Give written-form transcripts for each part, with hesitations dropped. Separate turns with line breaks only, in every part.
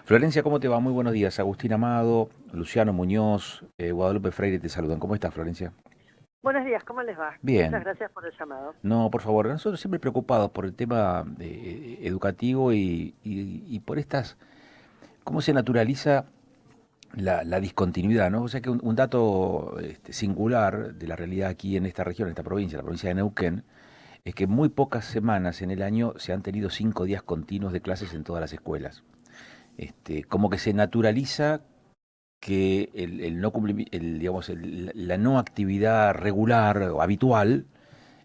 Florencia, ¿cómo te va? Muy buenos días. Agustín Amado, Luciano Muñoz, Guadalupe Freire te saludan. ¿Cómo estás, Florencia?
Buenos días, ¿cómo les va? Muchas
Bien.
gracias por el llamado.
No, por favor, nosotros siempre preocupados por el tema educativo y por cómo se naturaliza la discontinuidad, ¿no? O sea que un dato singular de la realidad aquí en esta región, en esta provincia, la provincia de Neuquén, es que muy pocas semanas en el año se han tenido 5 días continuos de clases en todas las escuelas. Como que se naturaliza que el no digamos, la no actividad regular o habitual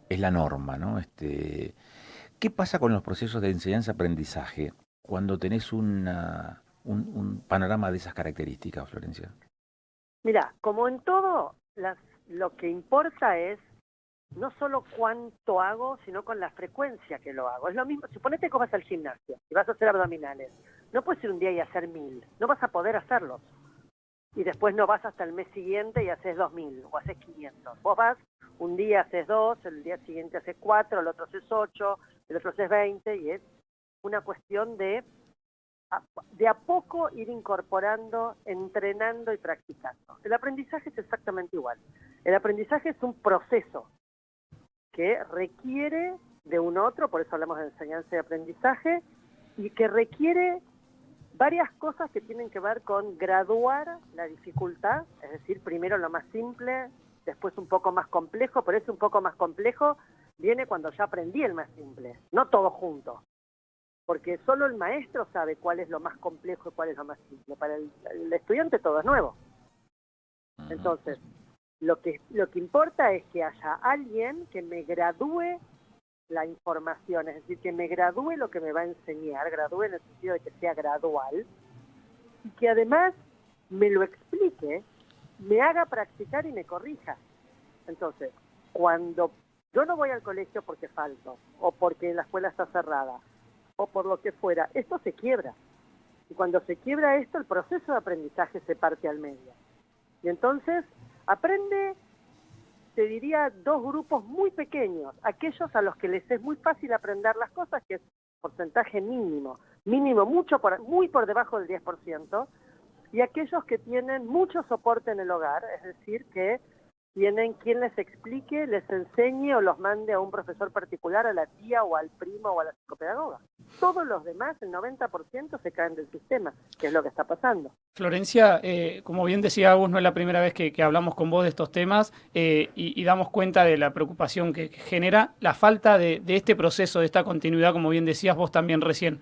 es la norma, ¿no? ¿Qué pasa con los procesos de enseñanza-aprendizaje cuando tenés un panorama de esas características, Florencia?
Mira, como en todo, lo que importa es no solo cuánto hago, sino con la frecuencia que lo hago. Es lo mismo, suponete que vas al gimnasio y vas a hacer abdominales. No puedes ir un día y hacer 1000, no vas a poder hacerlos. Y después no vas hasta el mes siguiente y haces 2000 o haces 500. Vos vas, un día haces 2, el día siguiente haces 4, el otro haces 8, el otro haces 20 y es una cuestión de a poco ir incorporando, entrenando y practicando. El aprendizaje es exactamente igual. El aprendizaje es un proceso que requiere de un otro, por eso hablamos de enseñanza y aprendizaje, y que requiere varias cosas que tienen que ver con graduar la dificultad, es decir, primero lo más simple, después un poco más complejo, pero ese un poco más complejo viene cuando ya aprendí el más simple, no todo junto. Porque solo el maestro sabe cuál es lo más complejo y cuál es lo más simple. Para el estudiante todo es nuevo.
Ujú.
Entonces, lo que importa es que haya alguien que me gradúe la información, es decir, que me gradúe lo que me va a enseñar, gradúe en el sentido de que sea gradual, y que además me lo explique, me haga practicar y me corrija. Entonces, cuando yo no voy al colegio porque falto, o porque la escuela está cerrada, o por lo que fuera, esto se quiebra. Y cuando se quiebra esto, el proceso de aprendizaje se parte al medio. Y entonces aprende, te diría, dos grupos muy pequeños. Aquellos a los que les es muy fácil aprender las cosas, que es porcentaje mínimo, mínimo muy por debajo del 10%, y aquellos que tienen mucho soporte en el hogar, es decir, que tienen quien les explique, les enseñe o los mande a un profesor particular, a la tía o al primo o a la psicopedagoga. Todos los demás, el 90%, se caen del sistema, que es lo que está pasando.
Florencia, como bien decía Agus, no es la primera vez que hablamos con vos de estos temas y damos cuenta de la preocupación que genera la falta de este proceso, de esta continuidad, como bien decías vos también recién.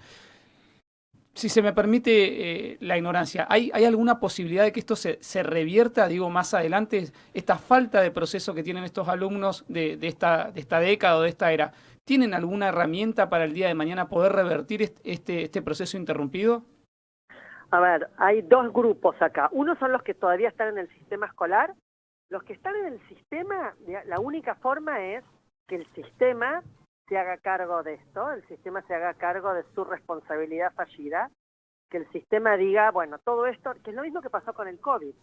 Si se me permite la ignorancia, ¿hay alguna posibilidad de que esto se revierta, digo, más adelante? Esta falta de proceso que tienen estos alumnos de esta década o de esta era, ¿tienen alguna herramienta para el día de mañana poder revertir este proceso interrumpido?
A ver, hay dos grupos acá. Uno son los que todavía están en el sistema escolar. Los que están en el sistema, la única forma es que el sistema se haga cargo de esto, el sistema se haga cargo de su responsabilidad fallida, que el sistema diga, bueno, todo esto, que es lo mismo que pasó con el COVID,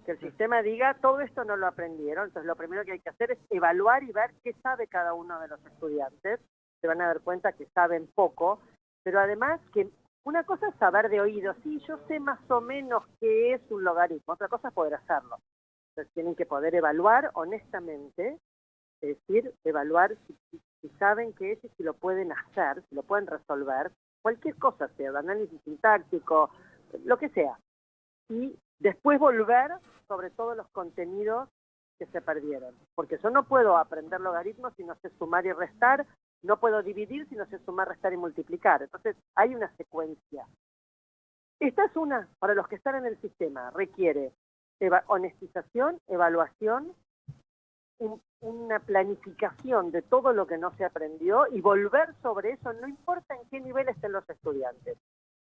que el sistema diga, todo esto no lo aprendieron, entonces lo primero que hay que hacer es evaluar y ver qué sabe cada uno de los estudiantes. Se van a dar cuenta que saben poco, pero además que una cosa es saber de oído, sí, yo sé más o menos qué es un logaritmo, otra cosa es poder hacerlo. Entonces tienen que poder evaluar honestamente, es decir, evaluar si saben qué es y si lo pueden hacer, si lo pueden resolver, cualquier cosa sea, de análisis sintáctico, lo que sea. Y después volver sobre todos los contenidos que se perdieron. Porque yo no puedo aprender logaritmos si no sé sumar y restar, no puedo dividir si no sé sumar, restar y multiplicar. Entonces hay una secuencia. Esta es una, para los que están en el sistema, requiere honestización, evaluación, una planificación de todo lo que no se aprendió y volver sobre eso, no importa en qué nivel estén los estudiantes.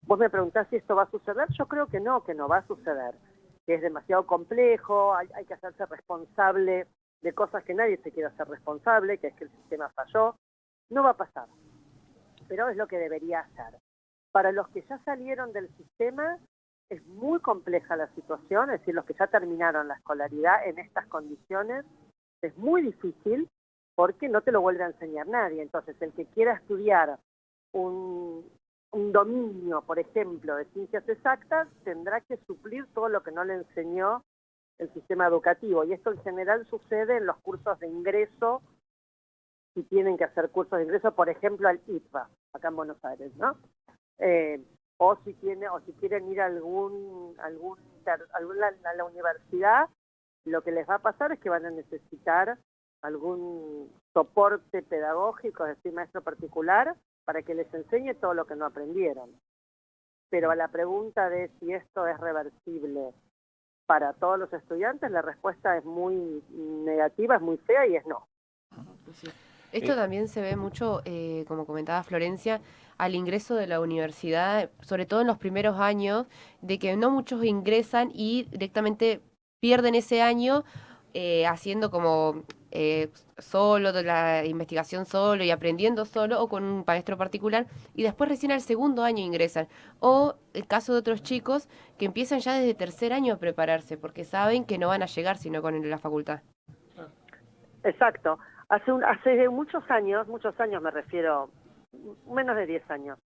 Vos me preguntás si esto va a suceder, yo creo que no va a suceder, que es demasiado complejo, hay que hacerse responsable de cosas que nadie se quiere hacer responsable, que es que el sistema falló, no va a pasar, pero es lo que debería hacer. Para los que ya salieron del sistema, es muy compleja la situación, es decir, los que ya terminaron la escolaridad en estas condiciones, es muy difícil porque no te lo vuelve a enseñar nadie. Entonces, el que quiera estudiar un un dominio, por ejemplo, de ciencias exactas, tendrá que suplir todo lo que no le enseñó el sistema educativo. Y esto en general sucede en los cursos de ingreso, si tienen que hacer cursos de ingreso, por ejemplo, al IPA, acá en Buenos Aires, ¿no? O si quieren ir a a la universidad, lo que les va a pasar es que van a necesitar algún soporte pedagógico, es decir, maestro particular, para que les enseñe todo lo que no aprendieron. Pero a la pregunta de si esto es reversible para todos los estudiantes, la respuesta es muy negativa, es muy fea y es no.
Sí. Esto también se ve mucho, como comentaba Florencia, al ingreso de la universidad, sobre todo en los primeros años, de que no muchos ingresan y directamente pierden ese año haciendo como solo de la investigación solo y aprendiendo solo o con un maestro particular y después recién al segundo año ingresan. O el caso de otros chicos que empiezan ya desde tercer año a prepararse porque saben que no van a llegar sino con la facultad.
Exacto. Hace muchos años me refiero, menos de 10 años,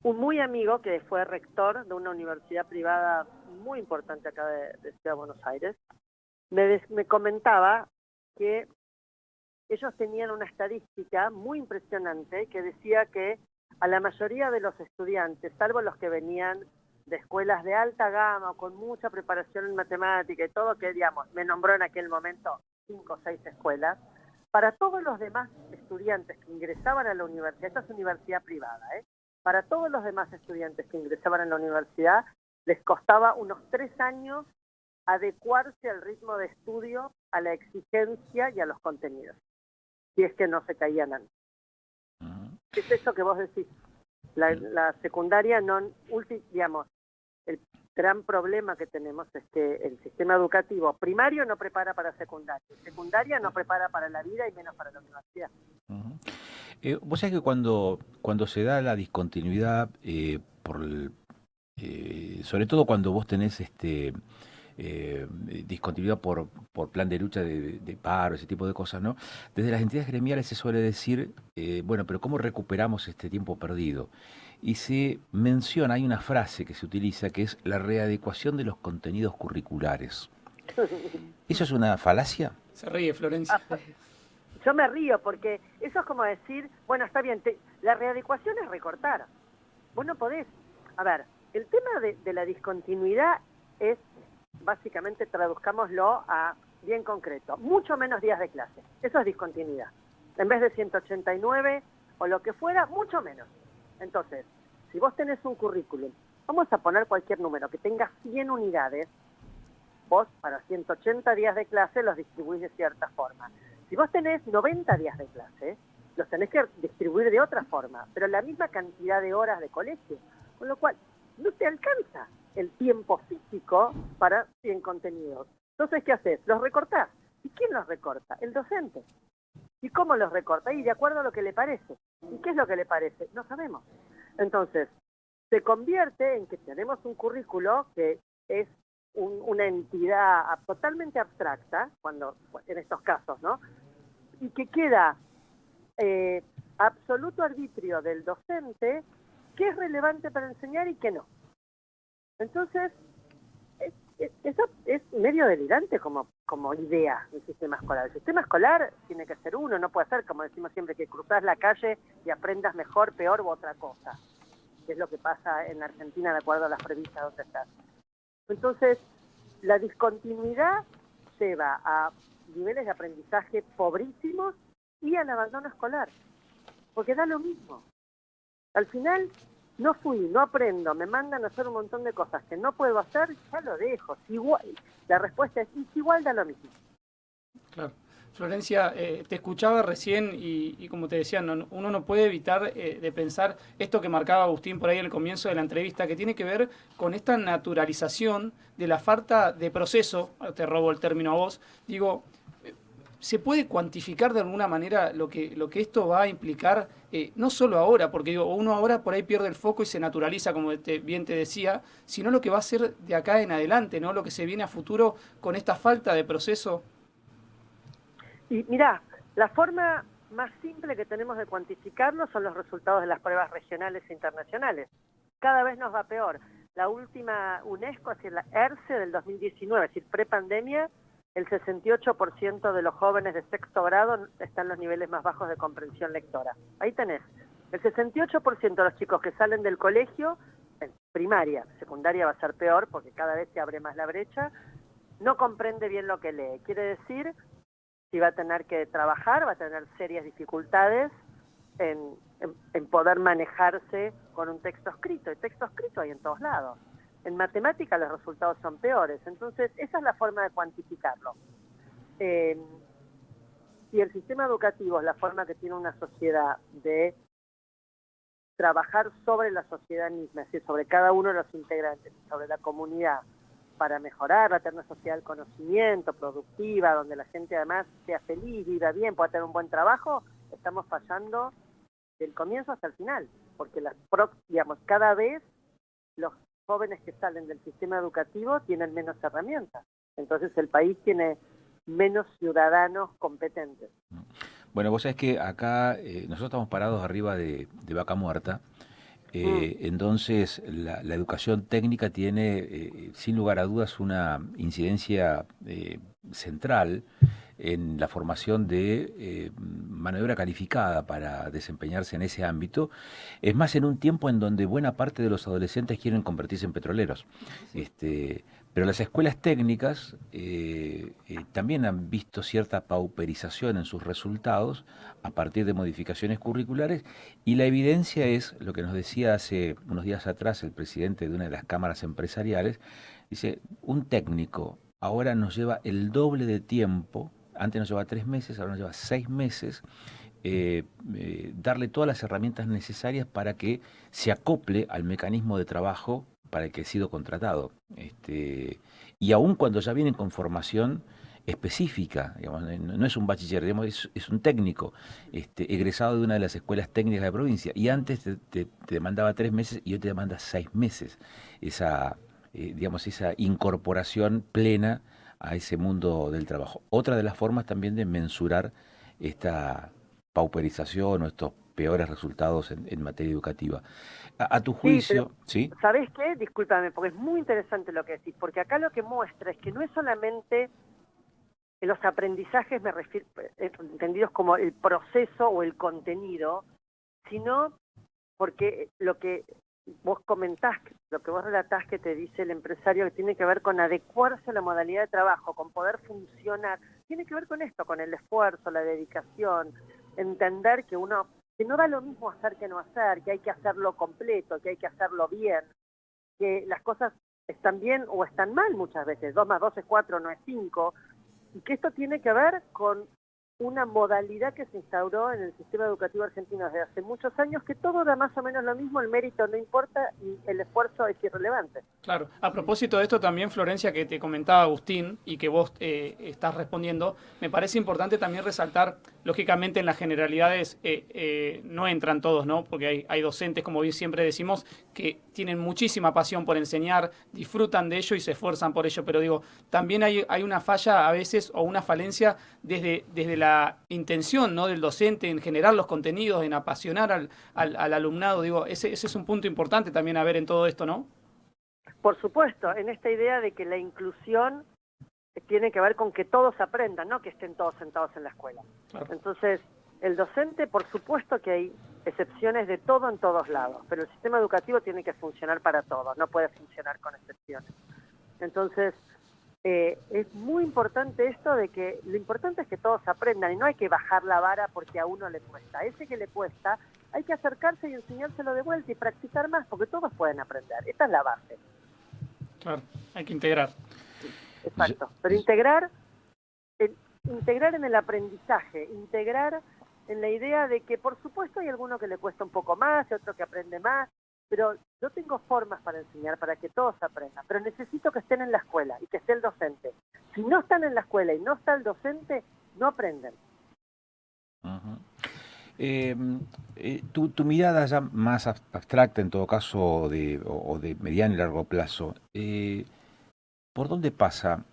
un muy amigo que fue rector de una universidad privada muy importante acá de Ciudad de Buenos Aires, me comentaba que ellos tenían una estadística muy impresionante que decía que a la mayoría de los estudiantes, salvo los que venían de escuelas de alta gama o con mucha preparación en matemática y todo, que digamos, me nombró en aquel momento 5 o 6 escuelas, para todos los demás estudiantes que ingresaban a la universidad, esta es universidad privada, para todos los demás estudiantes que ingresaban a la universidad, les costaba unos 3 años adecuarse al ritmo de estudio, a la exigencia y a los contenidos, si es que no se caían antes. ¿Qué es eso que vos decís? La secundaria, digamos, el gran problema que tenemos es que el sistema educativo primario no prepara para secundaria no prepara para la vida y menos para la universidad.
Vos sabés que cuando se da la discontinuidad, sobre todo cuando vos tenés discontinuidad por plan de lucha de paro, ese tipo de cosas, ¿no? Desde las entidades gremiales se suele decir, bueno, pero ¿cómo recuperamos este tiempo perdido? Y se menciona, hay una frase que se utiliza que es la readecuación de los contenidos curriculares. ¿Eso es una falacia?
Se ríe Florencia.
Yo me río porque eso es como decir, bueno, está bien, la readecuación es recortar. Vos no podés. A ver, el tema de la discontinuidad es, básicamente, traduzcámoslo a bien concreto, mucho menos días de clase. Eso es discontinuidad. En vez de 189 o lo que fuera, mucho menos. Entonces, si vos tenés un currículum, vamos a poner cualquier número, que tenga 100 unidades, vos para 180 días de clase los distribuís de cierta forma. Si vos tenés 90 días de clase, los tenés que distribuir de otra forma, pero la misma cantidad de horas de colegio, con lo cual no te alcanza el tiempo físico para 100 contenidos. Entonces, ¿qué haces? Los recortás. ¿Y quién los recorta? El docente. ¿Y cómo los recorta? Y de acuerdo a lo que le parece. ¿Y qué es lo que le parece? No sabemos. Entonces, se convierte en que tenemos un currículo que es una entidad totalmente abstracta, en estos casos, ¿no? Y que queda absoluto arbitrio del docente qué es relevante para enseñar y qué no. Entonces, eso es medio delirante como idea del sistema escolar. El sistema escolar tiene que ser uno, no puede ser, como decimos siempre, que cruzás la calle y aprendas mejor, peor u otra cosa, que es lo que pasa en Argentina de acuerdo a las premisas donde estás. Entonces, la discontinuidad lleva a niveles de aprendizaje pobrísimos y al abandono escolar, porque da lo mismo. Al final, no aprendo, me mandan a hacer un montón de cosas que no puedo hacer, ya lo dejo. La respuesta es, igual da lo mismo.
Claro. Florencia, te escuchaba recién y como te decía, uno no puede evitar de pensar esto que marcaba Agustín por ahí al comienzo de la entrevista, que tiene que ver con esta naturalización de la falta de proceso, te robo el término a vos, digo, ¿se puede cuantificar de alguna manera lo que esto va a implicar, no solo ahora, porque digo, uno ahora por ahí pierde el foco y se naturaliza, como bien te decía, sino lo que va a ser de acá en adelante, ¿no? Lo que se viene a futuro con esta falta de proceso?
Y mirá, la forma más simple que tenemos de cuantificarlo son los resultados de las pruebas regionales e internacionales. Cada vez nos va peor. La última UNESCO, es decir, la ERCE del 2019, es decir, prepandemia, el 68% de los jóvenes de sexto grado están en los niveles más bajos de comprensión lectora. Ahí tenés. El 68% de los chicos que salen del colegio, en primaria, secundaria va a ser peor porque cada vez se abre más la brecha, no comprende bien lo que lee. Quiere decir, si va a tener que trabajar, va a tener serias dificultades en poder manejarse con un texto escrito. Y texto escrito hay en todos lados. En matemática los resultados son peores. Entonces, esa es la forma de cuantificarlo. Si el sistema educativo es la forma que tiene una sociedad de trabajar sobre la sociedad misma, es decir, sobre cada uno de los integrantes, sobre la comunidad, para mejorarla, tener una sociedad del conocimiento, productiva, donde la gente además sea feliz, viva bien, pueda tener un buen trabajo, estamos fallando del comienzo hasta el final, porque digamos, cada vez los jóvenes que salen del sistema educativo tienen menos herramientas. Entonces el país tiene menos ciudadanos competentes.
Bueno, vos sabés que acá nosotros estamos parados arriba de Vaca Muerta. Entonces la educación técnica tiene, sin lugar a dudas, una incidencia central en la formación de mano de obra calificada para desempeñarse en ese ámbito. Es más, en un tiempo en donde buena parte de los adolescentes quieren convertirse en petroleros. Pero las escuelas técnicas también han visto cierta pauperización en sus resultados a partir de modificaciones curriculares, y la evidencia es lo que nos decía hace unos días atrás el presidente de una de las cámaras empresariales. Dice, un técnico ahora nos lleva el doble de tiempo, antes nos lleva 3 meses, ahora nos lleva 6 meses, darle todas las herramientas necesarias para que se acople al mecanismo de trabajo para el que ha sido contratado. Y aún cuando ya vienen con formación específica, digamos, no es un bachiller, digamos, es un técnico egresado de una de las escuelas técnicas de la provincia, y antes te demandaba 3 meses y hoy te demanda 6 meses digamos, esa incorporación plena a ese mundo del trabajo. Otra de las formas también de mensurar esta pauperización o estos peores resultados en materia educativa. A tu juicio, ¿sí?
¿Sabés qué? Discúlpame, porque es muy interesante lo que decís, porque acá lo que muestra es que no es solamente los aprendizajes, me refiero, entendidos como el proceso o el contenido, sino porque lo que vos comentás, lo que vos relatás que te dice el empresario, que tiene que ver con adecuarse a la modalidad de trabajo, con poder funcionar, tiene que ver con esto, con el esfuerzo, la dedicación, entender que no da lo mismo hacer que no hacer, que hay que hacerlo completo, que hay que hacerlo bien, que las cosas están bien o están mal muchas veces, 2 más 2 es 4, no es 5, y que esto tiene que ver con una modalidad que se instauró en el sistema educativo argentino desde hace muchos años, que todo da más o menos lo mismo, el mérito no importa y el esfuerzo es irrelevante.
Claro, a propósito de esto también, Florencia, que te comentaba Agustín y que vos estás respondiendo, me parece importante también resaltar, lógicamente en las generalidades no entran todos, ¿no? Porque hay docentes, como bien siempre decimos, que tienen muchísima pasión por enseñar, disfrutan de ello y se esfuerzan por ello, pero digo, también hay una falla a veces o una falencia desde la intención, ¿no?, del docente en generar los contenidos, en apasionar al alumnado. Digo, ese es un punto importante también a ver en todo esto, ¿no?
Por supuesto, en esta idea de que la inclusión tiene que ver con que todos aprendan, no que estén todos sentados en la escuela. Claro. Entonces, el docente, por supuesto que hay excepciones de todo en todos lados, pero el sistema educativo tiene que funcionar para todos, no puede funcionar con excepciones. Entonces, es muy importante esto de que lo importante es que todos aprendan y no hay que bajar la vara porque a uno le cuesta. A ese que le cuesta hay que acercarse y enseñárselo de vuelta y practicar más porque todos pueden aprender. Esta es la base.
Claro, hay que integrar.
Exacto, pero integrar en el aprendizaje, integrar en la idea de que por supuesto hay alguno que le cuesta un poco más y otro que aprende más, pero yo tengo formas para enseñar, para que todos aprendan, pero necesito que estén en la escuela y que esté el docente. Si no están en la escuela y no está el docente, no aprenden.
Uh-huh. Tu mirada ya más abstracta, en todo caso, o de mediano y largo plazo, ¿por dónde pasa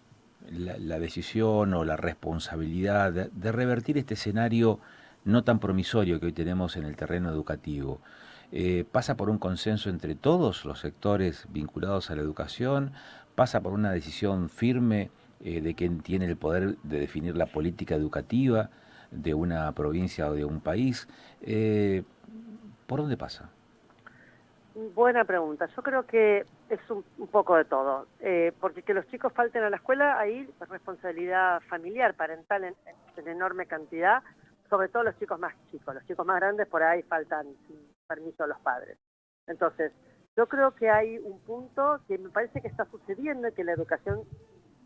la decisión o la responsabilidad de revertir este escenario no tan promisorio que hoy tenemos en el terreno educativo, pasa por un consenso entre todos los sectores vinculados a la educación, pasa por una decisión firme de quien tiene el poder de definir la política educativa de una provincia o de un país. ¿Por dónde pasa?
Buena pregunta. Yo creo que es un poco de todo, porque que los chicos falten a la escuela, ahí es responsabilidad familiar, parental en enorme cantidad, sobre todo los chicos más chicos. Los chicos más grandes por ahí faltan sin permiso a los padres. Entonces, yo creo que hay un punto que me parece que está sucediendo y que la educación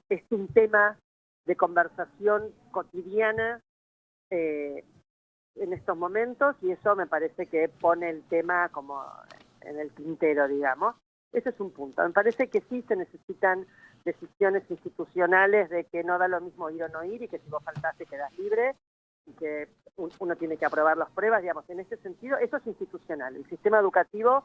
es un tema de conversación cotidiana en estos momentos, y eso me parece que pone el tema como en el tintero, digamos. Ese es un punto. Me parece que sí se necesitan decisiones institucionales de que no da lo mismo ir o no ir, y que si vos faltás te quedás libre, y que uno tiene que aprobar las pruebas, digamos. En ese sentido, eso es institucional. El sistema educativo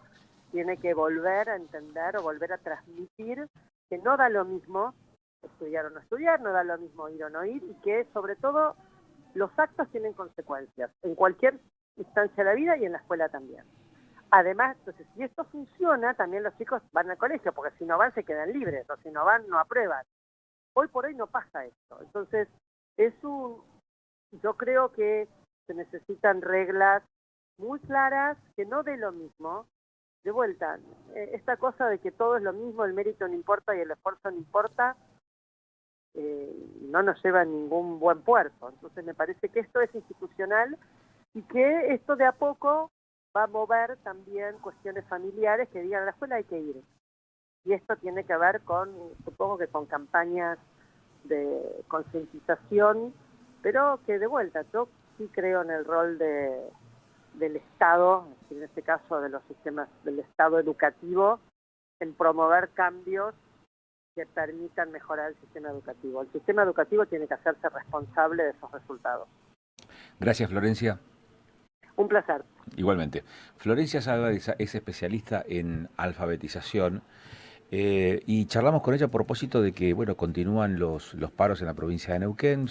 tiene que volver a entender o volver a transmitir que no da lo mismo estudiar o no estudiar, no da lo mismo ir o no ir, y que sobre todo los actos tienen consecuencias en cualquier instancia de la vida y en la escuela también. Además, entonces, si esto funciona, también los chicos van al colegio, porque si no van se quedan libres, o si no van no aprueban. Hoy por hoy no pasa esto. Entonces, yo creo que se necesitan reglas muy claras, que no dé lo mismo. De vuelta, esta cosa de que todo es lo mismo, el mérito no importa y el esfuerzo no importa, no nos lleva a ningún buen puerto. Entonces me parece que esto es institucional, y que esto de a poco va a mover también cuestiones familiares que digan a la escuela hay que ir. Y esto tiene que ver supongo que con campañas de concientización, pero que de vuelta, yo sí creo en el rol del Estado, en este caso de los sistemas del Estado educativo, en promover cambios que permitan mejorar el sistema educativo. El sistema educativo tiene que hacerse responsable de esos resultados.
Gracias, Florencia.
Un placer.
Igualmente. Florencia Salva es especialista en alfabetización y charlamos con ella a propósito de que, bueno, continúan los paros en la provincia de Neuquén.